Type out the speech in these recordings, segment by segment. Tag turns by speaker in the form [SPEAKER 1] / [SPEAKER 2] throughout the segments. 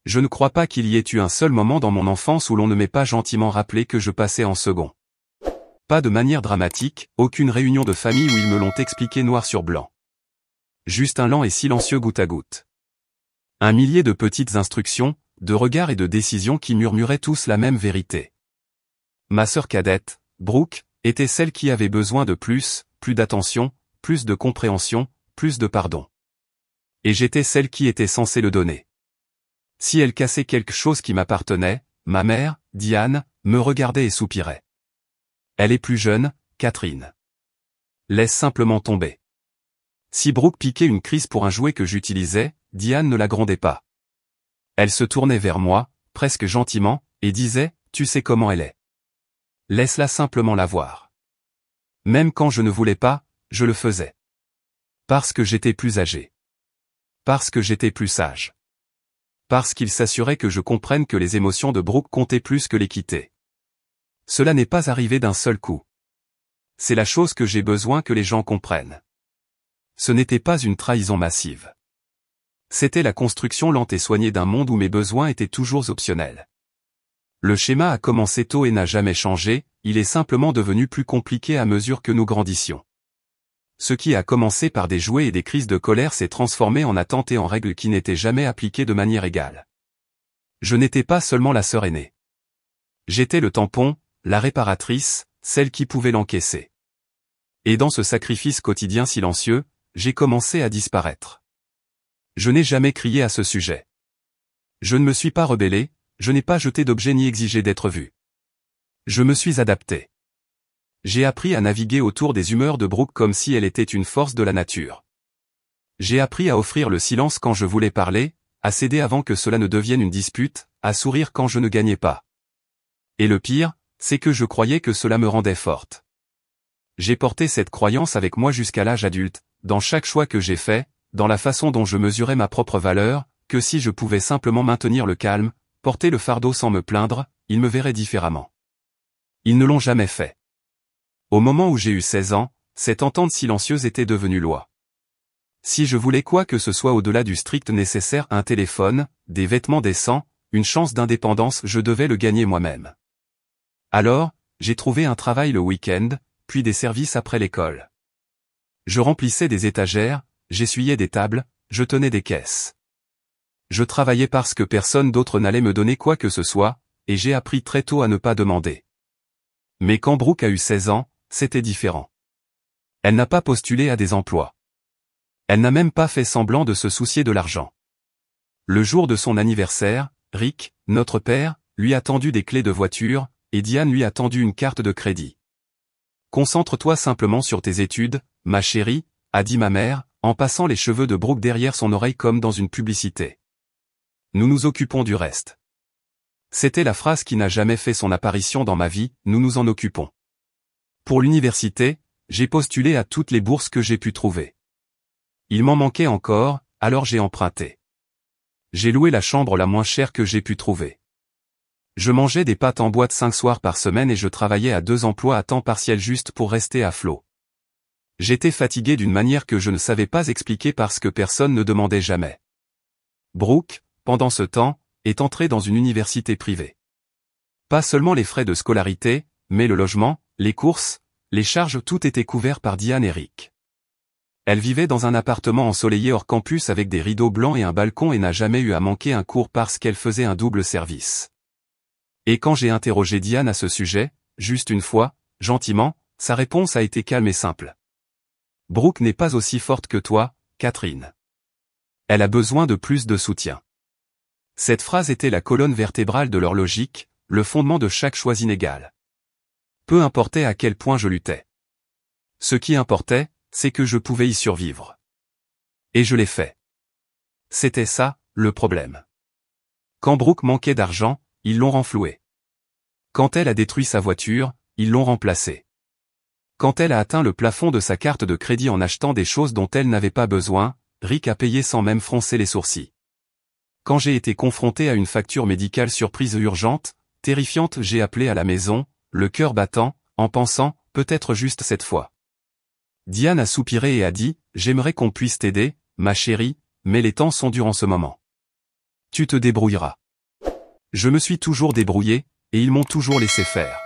[SPEAKER 1] Je ne crois pas qu'il y ait eu un seul moment dans mon enfance où l'on ne m'ait pas gentiment rappelé que je passais en second. Pas de manière dramatique, aucune réunion de famille où ils me l'ont expliqué noir sur blanc. Juste un lent et silencieux goutte à goutte. Un millier de petites instructions, de regards et de décisions qui murmuraient tous la même vérité. Ma sœur cadette, Brooke, était celle qui avait besoin de plus d'attention, plus de compréhension, plus de pardon. Et j'étais celle qui était censée le donner. Si elle cassait quelque chose qui m'appartenait, ma mère, Diane, me regardait et soupirait. Elle est plus jeune, Catherine. Laisse simplement tomber. Si Brooke piquait une crise pour un jouet que j'utilisais, Diane ne la grondait pas. Elle se tournait vers moi, presque gentiment, et disait, tu sais comment elle est. Laisse-la simplement la voir. Même quand je ne voulais pas, je le faisais. Parce que j'étais plus âgé. Parce que j'étais plus sage. Parce qu'il s'assurait que je comprenne que les émotions de Brooke comptaient plus que l'équité. Cela n'est pas arrivé d'un seul coup. C'est la chose que j'ai besoin que les gens comprennent. Ce n'était pas une trahison massive. C'était la construction lente et soignée d'un monde où mes besoins étaient toujours optionnels. Le schéma a commencé tôt et n'a jamais changé, il est simplement devenu plus compliqué à mesure que nous grandissions. Ce qui a commencé par des jouets et des crises de colère s'est transformé en attentes et en règles qui n'étaient jamais appliquées de manière égale. Je n'étais pas seulement la sœur aînée. J'étais le tampon, la réparatrice, celle qui pouvait l'encaisser. Et dans ce sacrifice quotidien silencieux, j'ai commencé à disparaître. Je n'ai jamais crié à ce sujet. Je ne me suis pas rebellé, je n'ai pas jeté d'objet ni exigé d'être vu. Je me suis adapté. J'ai appris à naviguer autour des humeurs de Brooke comme si elle était une force de la nature. J'ai appris à offrir le silence quand je voulais parler, à céder avant que cela ne devienne une dispute, à sourire quand je ne gagnais pas. Et le pire, c'est que je croyais que cela me rendait forte. J'ai porté cette croyance avec moi jusqu'à l'âge adulte, dans chaque choix que j'ai fait, dans la façon dont je mesurais ma propre valeur, que si je pouvais simplement maintenir le calme, porter le fardeau sans me plaindre, ils me verraient différemment. Ils ne l'ont jamais fait. Au moment où j'ai eu 16 ans, cette entente silencieuse était devenue loi. Si je voulais quoi que ce soit au-delà du strict nécessaire, un téléphone, des vêtements décents, une chance d'indépendance, je devais le gagner moi-même. Alors, j'ai trouvé un travail le week-end, puis des services après l'école. Je remplissais des étagères, j'essuyais des tables, je tenais des caisses. Je travaillais parce que personne d'autre n'allait me donner quoi que ce soit, et j'ai appris très tôt à ne pas demander. Mais quand Brooke a eu 16 ans, c'était différent. Elle n'a pas postulé à des emplois. Elle n'a même pas fait semblant de se soucier de l'argent. Le jour de son anniversaire, Rick, notre père, lui a tendu des clés de voiture, et Diane lui a tendu une carte de crédit. Concentre-toi simplement sur tes études, ma chérie, a dit ma mère, en passant les cheveux de Brooke derrière son oreille comme dans une publicité. Nous nous occupons du reste. C'était la phrase qui n'a jamais fait son apparition dans ma vie, nous nous en occupons. Pour l'université, j'ai postulé à toutes les bourses que j'ai pu trouver. Il m'en manquait encore, alors j'ai emprunté. J'ai loué la chambre la moins chère que j'ai pu trouver. Je mangeais des pâtes en boîte 5 soirs par semaine et je travaillais à 2 emplois à temps partiel juste pour rester à flot. J'étais fatigué d'une manière que je ne savais pas expliquer parce que personne ne demandait jamais. Brooke, pendant ce temps, est entrée dans une université privée. Pas seulement les frais de scolarité, mais le logement, les courses, les charges, tout était couvert par Diane et Rick. Elle vivait dans un appartement ensoleillé hors campus avec des rideaux blancs et un balcon et n'a jamais eu à manquer un cours parce qu'elle faisait un double service. Et quand j'ai interrogé Diane à ce sujet, juste une fois, gentiment, sa réponse a été calme et simple. Brooke n'est pas aussi forte que toi, Catherine. Elle a besoin de plus de soutien. Cette phrase était la colonne vertébrale de leur logique, le fondement de chaque choix inégal. Peu importait à quel point je luttais. Ce qui importait, c'est que je pouvais y survivre. Et je l'ai fait. C'était ça, le problème. Quand Brooke manquait d'argent, ils l'ont renfloué. Quand elle a détruit sa voiture, ils l'ont remplacée. Quand elle a atteint le plafond de sa carte de crédit en achetant des choses dont elle n'avait pas besoin, Rick a payé sans même froncer les sourcils. Quand j'ai été confronté à une facture médicale surprise urgente, terrifiante, j'ai appelé à la maison, le cœur battant, en pensant, peut-être juste cette fois. Diane a soupiré et a dit, j'aimerais qu'on puisse t'aider, ma chérie, mais les temps sont durs en ce moment. Tu te débrouilleras. Je me suis toujours débrouillé, et ils m'ont toujours laissé faire.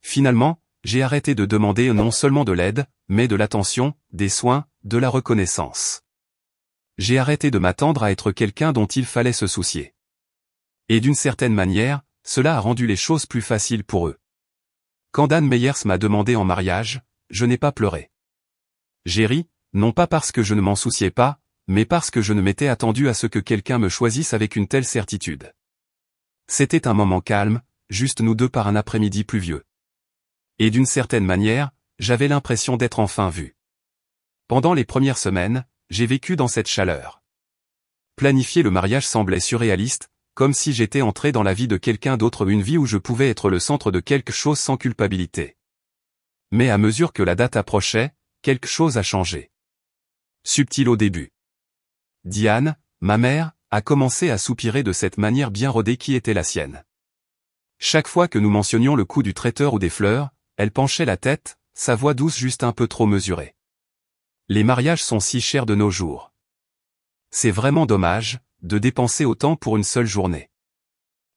[SPEAKER 1] Finalement, j'ai arrêté de demander non seulement de l'aide, mais de l'attention, des soins, de la reconnaissance. J'ai arrêté de m'attendre à être quelqu'un dont il fallait se soucier. Et d'une certaine manière, cela a rendu les choses plus faciles pour eux. Quand Dan Meyers m'a demandé en mariage, je n'ai pas pleuré. J'ai ri, non pas parce que je ne m'en souciais pas, mais parce que je ne m'étais attendu à ce que quelqu'un me choisisse avec une telle certitude. C'était un moment calme, juste nous deux par un après-midi pluvieux. Et d'une certaine manière, j'avais l'impression d'être enfin vu. Pendant les premières semaines, j'ai vécu dans cette chaleur. Planifier le mariage semblait surréaliste, comme si j'étais entré dans la vie de quelqu'un d'autre, une vie où je pouvais être le centre de quelque chose sans culpabilité. Mais à mesure que la date approchait, quelque chose a changé. Subtil au début. Diane, ma mère, a commencé à soupirer de cette manière bien rodée qui était la sienne. Chaque fois que nous mentionnions le coût du traiteur ou des fleurs, elle penchait la tête, sa voix douce juste un peu trop mesurée. Les mariages sont si chers de nos jours. C'est vraiment dommage, de dépenser autant pour une seule journée.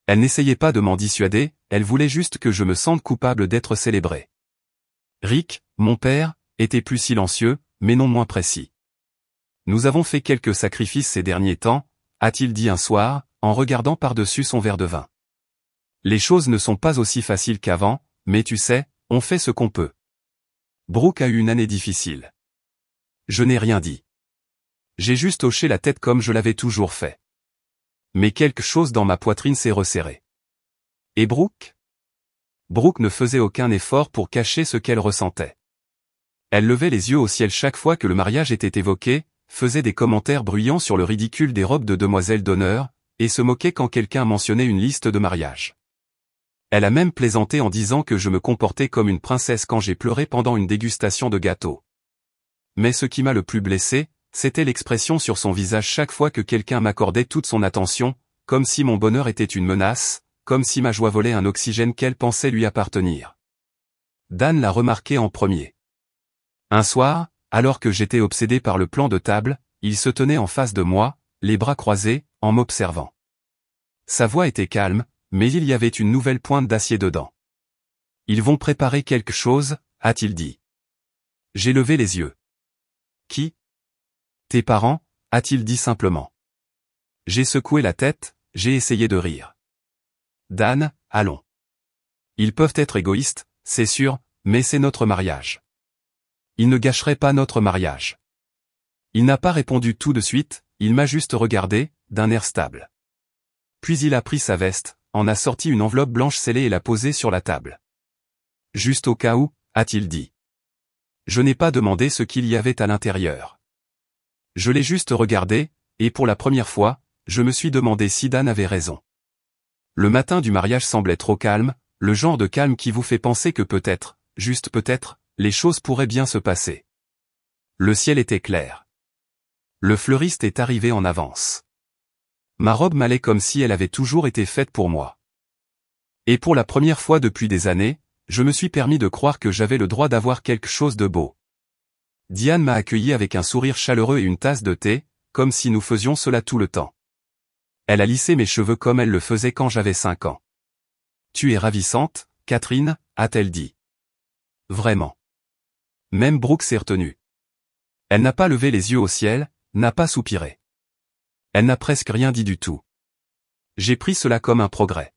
[SPEAKER 1] Elle n'essayait pas de m'en dissuader, elle voulait juste que je me sente coupable d'être célébré. Rick, mon père, était plus silencieux, mais non moins précis. Nous avons fait quelques sacrifices ces derniers temps, a-t-il dit un soir, en regardant par-dessus son verre de vin. Les choses ne sont pas aussi faciles qu'avant, mais tu sais, on fait ce qu'on peut. Brooke a eu une année difficile. Je n'ai rien dit. J'ai juste hoché la tête comme je l'avais toujours fait. Mais quelque chose dans ma poitrine s'est resserré. Et Brooke? Brooke ne faisait aucun effort pour cacher ce qu'elle ressentait. Elle levait les yeux au ciel chaque fois que le mariage était évoqué, faisait des commentaires bruyants sur le ridicule des robes de demoiselles d'honneur, et se moquait quand quelqu'un mentionnait une liste de mariage. Elle a même plaisanté en disant que je me comportais comme une princesse quand j'ai pleuré pendant une dégustation de gâteau. Mais ce qui m'a le plus blessé, c'était l'expression sur son visage chaque fois que quelqu'un m'accordait toute son attention, comme si mon bonheur était une menace, comme si ma joie volait un oxygène qu'elle pensait lui appartenir. Dan l'a remarqué en premier. Un soir, alors que j'étais obsédé par le plan de table, il se tenait en face de moi, les bras croisés, en m'observant. Sa voix était calme, mais il y avait une nouvelle pointe d'acier dedans. « Ils vont préparer quelque chose » a-t-il dit. J'ai levé les yeux. « Qui ? » ?»« Tes parents » a-t-il dit simplement. J'ai secoué la tête, j'ai essayé de rire. « Dan, allons. Ils peuvent être égoïstes, c'est sûr, mais c'est notre mariage. Ils ne gâcheraient pas notre mariage. » Il n'a pas répondu tout de suite, il m'a juste regardé, d'un air stable. Puis il a pris sa veste, en a sorti une enveloppe blanche scellée et l'a posée sur la table. « Juste au cas où » a-t-il dit. Je n'ai pas demandé ce qu'il y avait à l'intérieur. Je l'ai juste regardé, et pour la première fois, je me suis demandé si Dan avait raison. Le matin du mariage semblait trop calme, le genre de calme qui vous fait penser que peut-être, juste peut-être, les choses pourraient bien se passer. Le ciel était clair. Le fleuriste est arrivé en avance. Ma robe m'allait comme si elle avait toujours été faite pour moi. Et pour la première fois depuis des années, je me suis permis de croire que j'avais le droit d'avoir quelque chose de beau. Diane m'a accueilli avec un sourire chaleureux et une tasse de thé, comme si nous faisions cela tout le temps. Elle a lissé mes cheveux comme elle le faisait quand j'avais 5 ans. « Tu es ravissante, Catherine » a-t-elle dit. Vraiment. Même Brooke s'est retenue. Elle n'a pas levé les yeux au ciel, n'a pas soupiré. Elle n'a presque rien dit du tout. J'ai pris cela comme un progrès.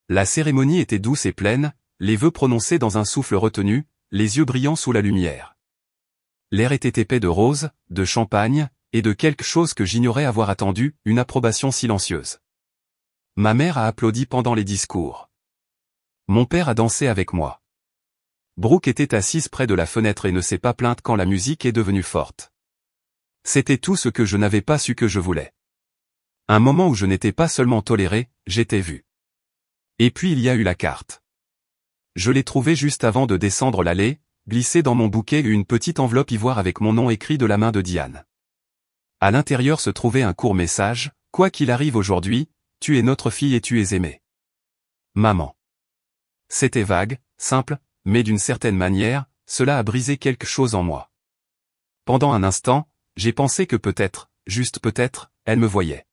[SPEAKER 1] La cérémonie était douce et pleine, les vœux prononcés dans un souffle retenu, les yeux brillants sous la lumière. L'air était épais de roses, de champagne, et de quelque chose que j'ignorais avoir attendu, une approbation silencieuse. Ma mère a applaudi pendant les discours. Mon père a dansé avec moi. Brooke était assise près de la fenêtre et ne s'est pas plainte quand la musique est devenue forte. C'était tout ce que je n'avais pas su que je voulais. Un moment où je n'étais pas seulement toléré, j'étais vu. Et puis il y a eu la carte. Je l'ai trouvée juste avant de descendre l'allée, glissée dans mon bouquet une petite enveloppe ivoire avec mon nom écrit de la main de Diane. À l'intérieur se trouvait un court message, « Quoi qu'il arrive aujourd'hui, tu es notre fille et tu es aimée. Maman. » C'était vague, simple, mais d'une certaine manière, cela a brisé quelque chose en moi. Pendant un instant, j'ai pensé que peut-être, juste peut-être, elle me voyait.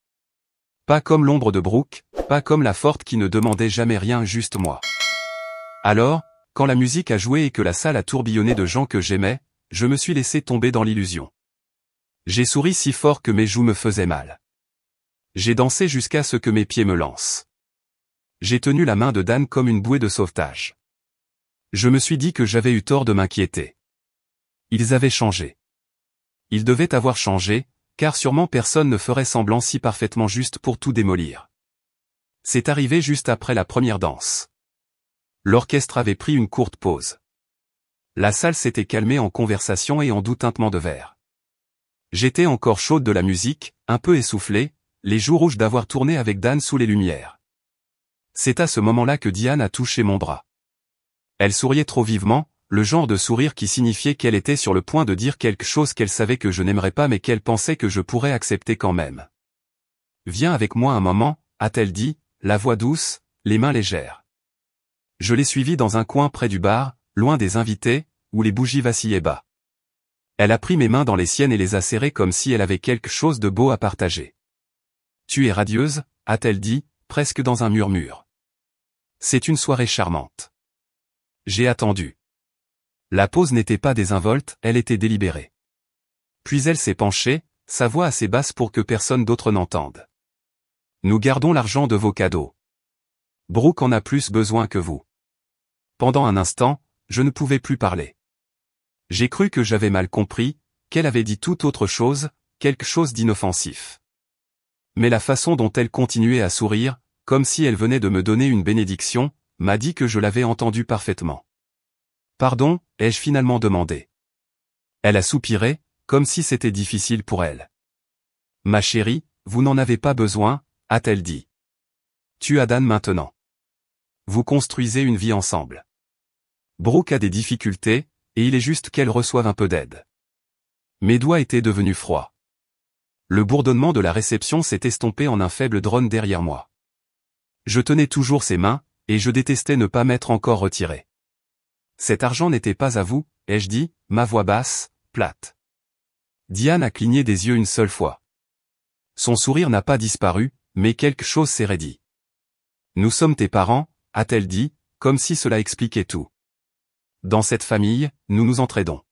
[SPEAKER 1] Pas comme l'ombre de Brooke, pas comme la forte qui ne demandait jamais rien, juste moi. Alors, quand la musique a joué et que la salle a tourbillonné de gens que j'aimais, je me suis laissé tomber dans l'illusion. J'ai souri si fort que mes joues me faisaient mal. J'ai dansé jusqu'à ce que mes pieds me lancent. J'ai tenu la main de Dan comme une bouée de sauvetage. Je me suis dit que j'avais eu tort de m'inquiéter. Ils avaient changé. Ils devaient avoir changé, car sûrement personne ne ferait semblant si parfaitement juste pour tout démolir. C'est arrivé juste après la première danse. L'orchestre avait pris une courte pause. La salle s'était calmée en conversation et en doux tintements de verre. J'étais encore chaude de la musique, un peu essoufflée, les joues rouges d'avoir tourné avec Dan sous les lumières. C'est à ce moment-là que Diane a touché mon bras. Elle souriait trop vivement, le genre de sourire qui signifiait qu'elle était sur le point de dire quelque chose qu'elle savait que je n'aimerais pas mais qu'elle pensait que je pourrais accepter quand même. « Viens avec moi un moment », a-t-elle dit, la voix douce, les mains légères. Je l'ai suivie dans un coin près du bar, loin des invités, où les bougies vacillaient bas. Elle a pris mes mains dans les siennes et les a serrées comme si elle avait quelque chose de beau à partager. « Tu es radieuse », a-t-elle dit, presque dans un murmure. « C'est une soirée charmante. » J'ai attendu. La pause n'était pas désinvolte, elle était délibérée. Puis elle s'est penchée, sa voix assez basse pour que personne d'autre n'entende. « Nous gardons l'argent de vos cadeaux. Brooke en a plus besoin que vous. » Pendant un instant, je ne pouvais plus parler. J'ai cru que j'avais mal compris, qu'elle avait dit tout autre chose, quelque chose d'inoffensif. Mais la façon dont elle continuait à sourire, comme si elle venait de me donner une bénédiction, m'a dit que je l'avais entendu parfaitement. « Pardon », ai-je finalement demandé. Elle a soupiré, comme si c'était difficile pour elle. « Ma chérie, vous n'en avez pas besoin », a-t-elle dit. « Tu as Dan maintenant. Vous construisez une vie ensemble. Brooke a des difficultés, et il est juste qu'elle reçoive un peu d'aide. » Mes doigts étaient devenus froids. Le bourdonnement de la réception s'est estompé en un faible drone derrière moi. Je tenais toujours ses mains, et je détestais ne pas m'être encore retiré. « Cet argent n'était pas à vous », ai-je dit, ma voix basse, plate. Diane a cligné des yeux une seule fois. Son sourire n'a pas disparu, mais quelque chose s'est raidi. « Nous sommes tes parents », a-t-elle dit, comme si cela expliquait tout. Dans cette famille, nous nous entraidons.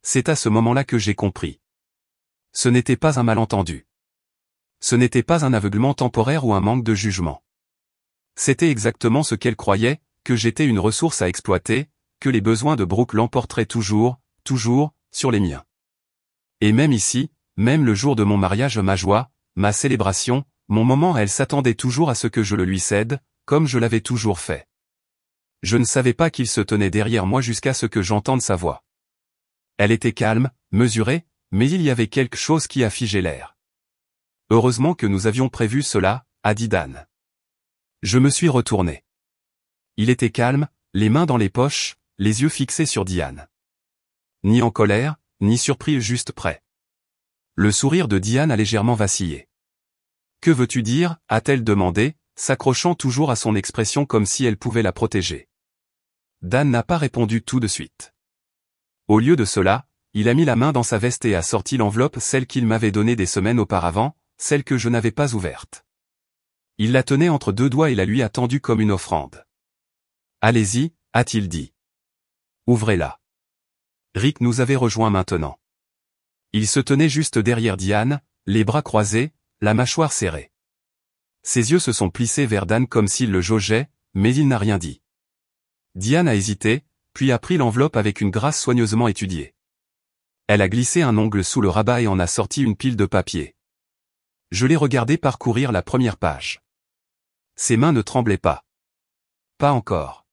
[SPEAKER 1] C'est à ce moment-là que j'ai compris. Ce n'était pas un malentendu. Ce n'était pas un aveuglement temporaire ou un manque de jugement. C'était exactement ce qu'elle croyait, que j'étais une ressource à exploiter, que les besoins de Brooke l'emporteraient toujours, sur les miens. Et même ici, même le jour de mon mariage, ma joie, ma célébration, mon moment, elle s'attendait toujours à ce que je le lui cède, comme je l'avais toujours fait. Je ne savais pas qu'il se tenait derrière moi jusqu'à ce que j'entende sa voix. Elle était calme, mesurée, mais il y avait quelque chose qui a figé l'air. « Heureusement que nous avions prévu cela », a dit Dan. Je me suis retourné. Il était calme, les mains dans les poches, les yeux fixés sur Diane. Ni en colère, ni surpris, juste prêt. Le sourire de Diane a légèrement vacillé. « Que veux-tu dire ?» a-t-elle demandé, s'accrochant toujours à son expression comme si elle pouvait la protéger. Dan n'a pas répondu tout de suite. Au lieu de cela, il a mis la main dans sa veste et a sorti l'enveloppe, celle qu'il m'avait donnée des semaines auparavant, celle que je n'avais pas ouverte. Il la tenait entre deux doigts et la lui a tendue comme une offrande. « Allez-y », a-t-il dit. « Ouvrez-la. » Rick nous avait rejoints maintenant. Il se tenait juste derrière Diane, les bras croisés, la mâchoire serrée. Ses yeux se sont plissés vers Dan comme s'il le jaugeait, mais il n'a rien dit. Diane a hésité, puis a pris l'enveloppe avec une grâce soigneusement étudiée. Elle a glissé un ongle sous le rabat et en a sorti une pile de papier. Je l'ai regardé parcourir la première page. Ses mains ne tremblaient pas. Pas encore.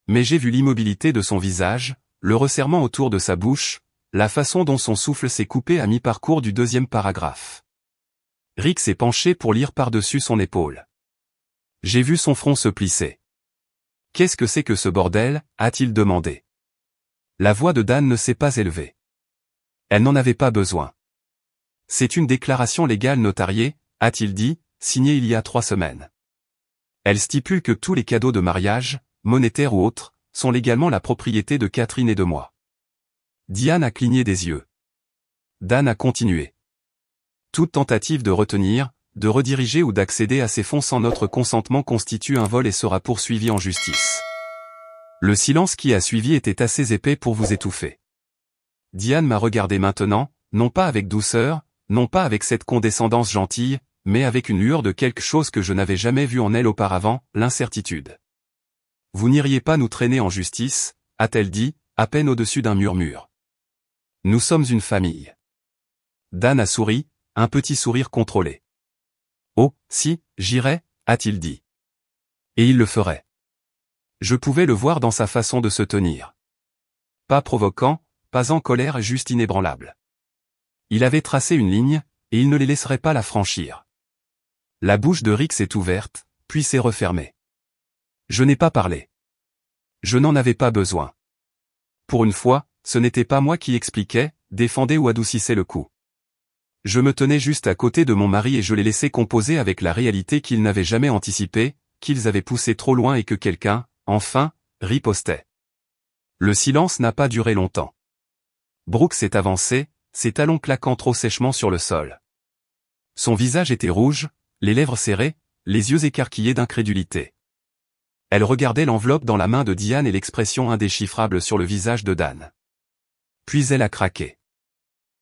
[SPEAKER 1] Mais j'ai vu l'immobilité de son visage, le resserrement autour de sa bouche, la façon dont son souffle s'est coupé à mi-parcours du deuxième paragraphe. Rick s'est penché pour lire par-dessus son épaule. J'ai vu son front se plisser. « Qu'est-ce que c'est que ce bordel ?» a-t-il demandé. La voix de Dan ne s'est pas élevée. Elle n'en avait pas besoin. « C'est une déclaration légale notariée », a-t-il dit, signée il y a 3 semaines. Elle stipule que tous les cadeaux de mariage, monétaires ou autres, sont légalement la propriété de Catherine et de moi. Diane a cligné des yeux. Dan a continué. Toute tentative de retenir, de rediriger ou d'accéder à ces fonds sans notre consentement constitue un vol et sera poursuivi en justice. Le silence qui a suivi était assez épais pour vous étouffer. Diane m'a regardé maintenant, non pas avec douceur, non pas avec cette condescendance gentille, mais avec une lueur de quelque chose que je n'avais jamais vu en elle auparavant, l'incertitude. Vous n'iriez pas nous traîner en justice, a-t-elle dit, à peine au-dessus d'un murmure. Nous sommes une famille. Dan a souri, un petit sourire contrôlé. Oh, si, j'irais, a-t-il dit. Et il le ferait. Je pouvais le voir dans sa façon de se tenir. Pas provoquant, pas en colère, juste inébranlable. Il avait tracé une ligne, et il ne les laisserait pas la franchir. La bouche de Rick s'est ouverte, puis s'est refermée. Je n'ai pas parlé. Je n'en avais pas besoin. Pour une fois, ce n'était pas moi qui expliquais, défendais ou adoucissais le coup. Je me tenais juste à côté de mon mari et je l'ai laissé composer avec la réalité qu'ils n'avaient jamais anticipée, qu'ils avaient poussé trop loin et que quelqu'un, enfin, ripostait. Le silence n'a pas duré longtemps. Brooke s'est avancé, ses talons claquant trop sèchement sur le sol. Son visage était rouge, les lèvres serrées, les yeux écarquillés d'incrédulité. Elle regardait l'enveloppe dans la main de Diane et l'expression indéchiffrable sur le visage de Dan. Puis elle a craqué.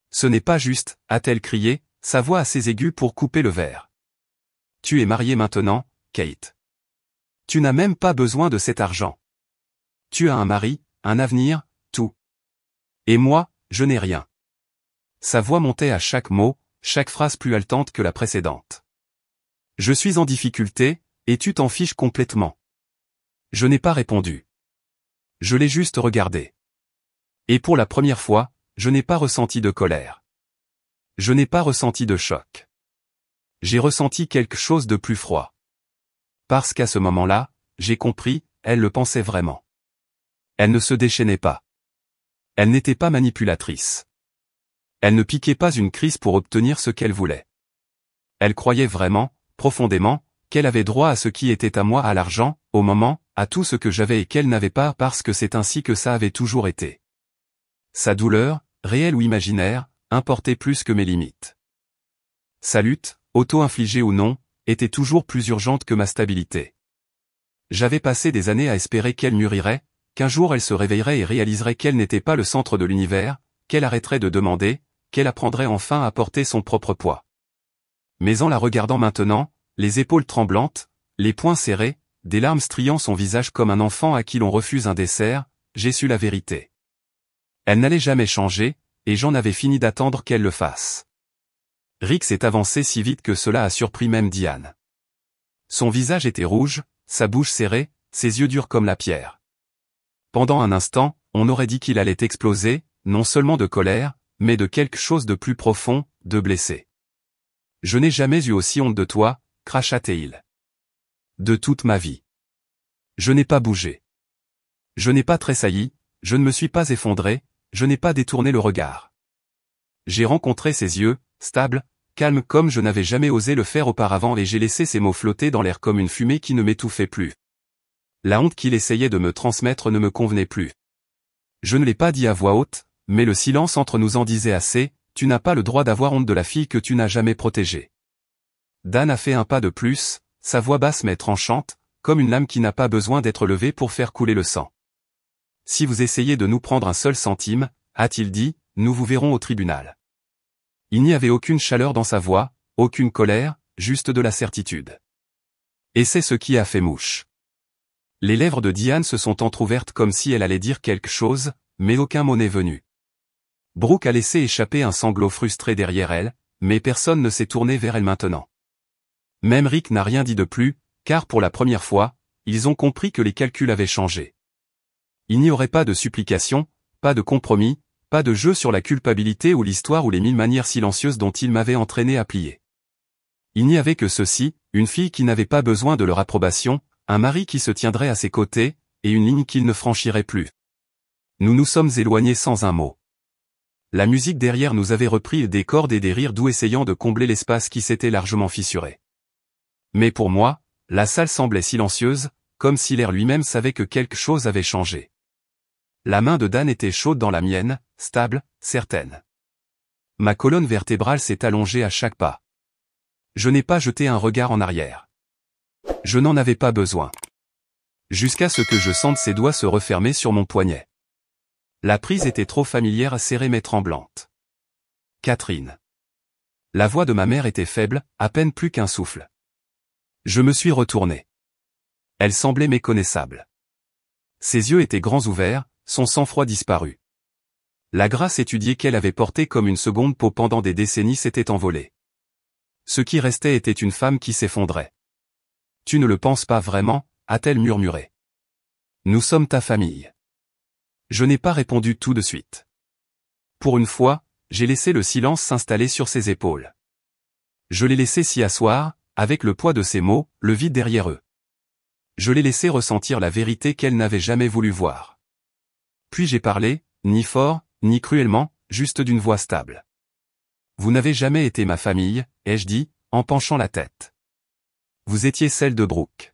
[SPEAKER 1] Ce n'est pas juste, a-t-elle crié, sa voix assez aiguë pour couper le verre. Tu es mariée maintenant, Kate. Tu n'as même pas besoin de cet argent. Tu as un mari, un avenir, tout. Et moi, je n'ai rien. Sa voix montait à chaque mot, chaque phrase plus haletante que la précédente. Je suis en difficulté, et tu t'en fiches complètement. Je n'ai pas répondu. Je l'ai juste regardé. Et pour la première fois, je n'ai pas ressenti de colère. Je n'ai pas ressenti de choc. J'ai ressenti quelque chose de plus froid. Parce qu'à ce moment-là, j'ai compris, elle le pensait vraiment. Elle ne se déchaînait pas. Elle n'était pas manipulatrice. Elle ne piquait pas une crise pour obtenir ce qu'elle voulait. Elle croyait vraiment, profondément, qu'elle avait droit à ce qui était à moi, à l'argent, au moment, à tout ce que j'avais et qu'elle n'avait pas parce que c'est ainsi que ça avait toujours été. Sa douleur, réelle ou imaginaire, importait plus que mes limites. Sa lutte, auto-infligée ou non, était toujours plus urgente que ma stabilité. J'avais passé des années à espérer qu'elle mûrirait, qu'un jour elle se réveillerait et réaliserait qu'elle n'était pas le centre de l'univers, qu'elle arrêterait de demander, qu'elle apprendrait enfin à porter son propre poids. Mais en la regardant maintenant, les épaules tremblantes, les poings serrés, des larmes striant son visage comme un enfant à qui l'on refuse un dessert, j'ai su la vérité. Elle n'allait jamais changer, et j'en avais fini d'attendre qu'elle le fasse. Rick s'est avancé si vite que cela a surpris même Diane. Son visage était rouge, sa bouche serrée, ses yeux durs comme la pierre. Pendant un instant, on aurait dit qu'il allait exploser, non seulement de colère, mais de quelque chose de plus profond, de blessé. Je n'ai jamais eu aussi honte de toi, cracha-t-il. De toute ma vie. Je n'ai pas bougé. Je n'ai pas tressailli, je ne me suis pas effondré, je n'ai pas détourné le regard. J'ai rencontré ses yeux, stables, calmes comme je n'avais jamais osé le faire auparavant et j'ai laissé ces mots flotter dans l'air comme une fumée qui ne m'étouffait plus. La honte qu'il essayait de me transmettre ne me convenait plus. Je ne l'ai pas dit à voix haute, mais le silence entre nous en disait assez, tu n'as pas le droit d'avoir honte de la fille que tu n'as jamais protégée. Dan a fait un pas de plus, sa voix basse mais tranchante, comme une lame qui n'a pas besoin d'être levée pour faire couler le sang. Si vous essayez de nous prendre un seul centime, a-t-il dit, nous vous verrons au tribunal. Il n'y avait aucune chaleur dans sa voix, aucune colère, juste de la certitude. Et c'est ce qui a fait mouche. Les lèvres de Diane se sont entr'ouvertes comme si elle allait dire quelque chose, mais aucun mot n'est venu. Brooke a laissé échapper un sanglot frustré derrière elle, mais personne ne s'est tourné vers elle maintenant. Même Rick n'a rien dit de plus, car pour la première fois, ils ont compris que les calculs avaient changé. Il n'y aurait pas de supplication, pas de compromis, pas de jeu sur la culpabilité ou l'histoire ou les 1000 manières silencieuses dont il m'avait entraîné à plier. Il n'y avait que ceci, une fille qui n'avait pas besoin de leur approbation, un mari qui se tiendrait à ses côtés, et une ligne qu'il ne franchirait plus. Nous nous sommes éloignés sans un mot. La musique derrière nous avait repris des cordes et des rires doux essayant de combler l'espace qui s'était largement fissuré. Mais pour moi, la salle semblait silencieuse, comme si l'air lui-même savait que quelque chose avait changé. La main de Dan était chaude dans la mienne, stable, certaine. Ma colonne vertébrale s'est allongée à chaque pas. Je n'ai pas jeté un regard en arrière. Je n'en avais pas besoin. Jusqu'à ce que je sente ses doigts se refermer sur mon poignet. La prise était trop familière à serrer mes tremblantes. Catherine. La voix de ma mère était faible, à peine plus qu'un souffle. Je me suis retourné. Elle semblait méconnaissable. Ses yeux étaient grands ouverts, son sang-froid disparu. La grâce étudiée qu'elle avait portée comme une seconde peau pendant des décennies s'était envolée. Ce qui restait était une femme qui s'effondrait. « Tu ne le penses pas vraiment ?» a-t-elle murmuré. « Nous sommes ta famille. » Je n'ai pas répondu tout de suite. Pour une fois, j'ai laissé le silence s'installer sur ses épaules. Je l'ai laissé s'y asseoir, avec le poids de ses mots, le vide derrière eux. Je l'ai laissé ressentir la vérité qu'elle n'avait jamais voulu voir. Puis j'ai parlé, ni fort, ni cruellement, juste d'une voix stable. « Vous n'avez jamais été ma famille, » ai-je dit, en penchant la tête. « Vous étiez celle de Brooke. »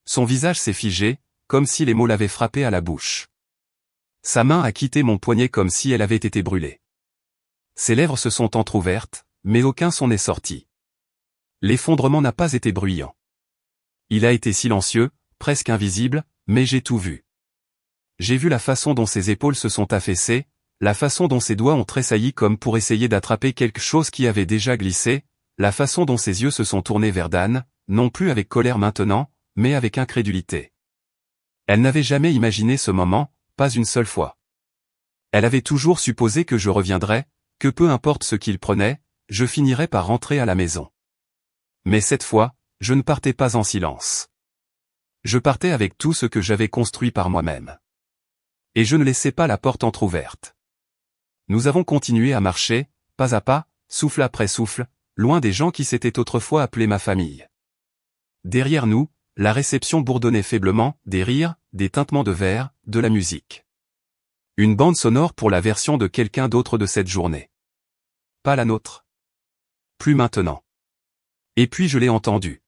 [SPEAKER 1] Son visage s'est figé, comme si les mots l'avaient frappé à la bouche. Sa main a quitté mon poignet comme si elle avait été brûlée. Ses lèvres se sont entr'ouvertes, mais aucun son n'est sorti. L'effondrement n'a pas été bruyant. Il a été silencieux, presque invisible, mais j'ai tout vu. J'ai vu la façon dont ses épaules se sont affaissées, la façon dont ses doigts ont tressailli comme pour essayer d'attraper quelque chose qui avait déjà glissé, la façon dont ses yeux se sont tournés vers Dan, non plus avec colère maintenant, mais avec incrédulité. Elle n'avait jamais imaginé ce moment, pas une seule fois. Elle avait toujours supposé que je reviendrais, que peu importe ce qu'il prenait, je finirais par rentrer à la maison. Mais cette fois, je ne partais pas en silence. Je partais avec tout ce que j'avais construit par moi-même. Et je ne laissais pas la porte entr'ouverte. Nous avons continué à marcher, pas à pas, souffle après souffle, loin des gens qui s'étaient autrefois appelés ma famille. Derrière nous, la réception bourdonnait faiblement, des rires, des tintements de verre, de la musique. Une bande sonore pour la version de quelqu'un d'autre de cette journée. Pas la nôtre. Plus maintenant. Et puis je l'ai entendu.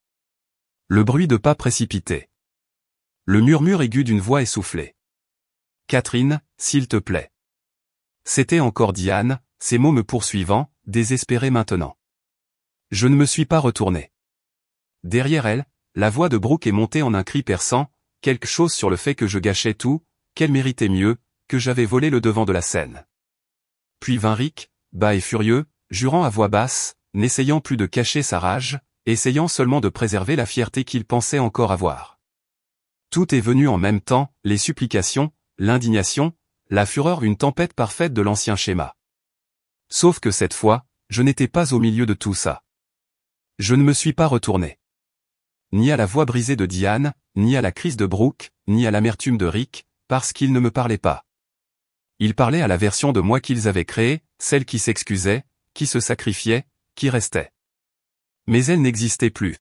[SPEAKER 1] Le bruit de pas précipités. Le murmure aigu d'une voix essoufflée. « Catherine, s'il te plaît. » C'était encore Diane, ces mots me poursuivant, désespéré maintenant. Je ne me suis pas retourné. Derrière elle, la voix de Brooke est montée en un cri perçant, quelque chose sur le fait que je gâchais tout, qu'elle méritait mieux, que j'avais volé le devant de la scène. Puis vint Rick, bas et furieux, jurant à voix basse, n'essayant plus de cacher sa rage, essayant seulement de préserver la fierté qu'il pensait encore avoir. Tout est venu en même temps, les supplications, l'indignation, la fureur, une tempête parfaite de l'ancien schéma. Sauf que cette fois, je n'étais pas au milieu de tout ça. Je ne me suis pas retourné. Ni à la voix brisée de Diane, ni à la crise de Brooke, ni à l'amertume de Rick, parce qu'ils ne me parlaient pas. Ils parlaient à la version de moi qu'ils avaient créée, celle qui s'excusait, qui se sacrifiait, qui restait. Mais elle n'existait plus.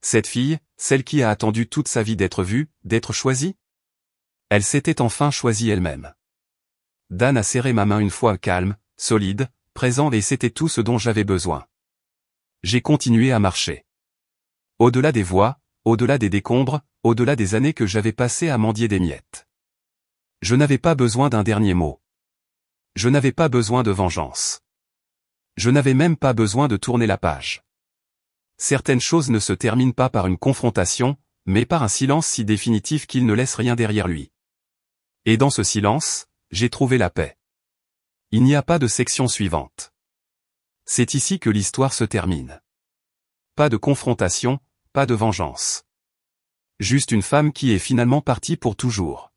[SPEAKER 1] Cette fille, celle qui a attendu toute sa vie d'être vue, d'être choisie? Elle s'était enfin choisie elle-même. Dan a serré ma main une fois calme, solide, présent, et c'était tout ce dont j'avais besoin. J'ai continué à marcher. Au-delà des voix, au-delà des décombres, au-delà des années que j'avais passées à mendier des miettes. Je n'avais pas besoin d'un dernier mot. Je n'avais pas besoin de vengeance. Je n'avais même pas besoin de tourner la page. Certaines choses ne se terminent pas par une confrontation, mais par un silence si définitif qu'il ne laisse rien derrière lui. Et dans ce silence, j'ai trouvé la paix. Il n'y a pas de section suivante. C'est ici que l'histoire se termine. Pas de confrontation, pas de vengeance. Juste une femme qui est finalement partie pour toujours.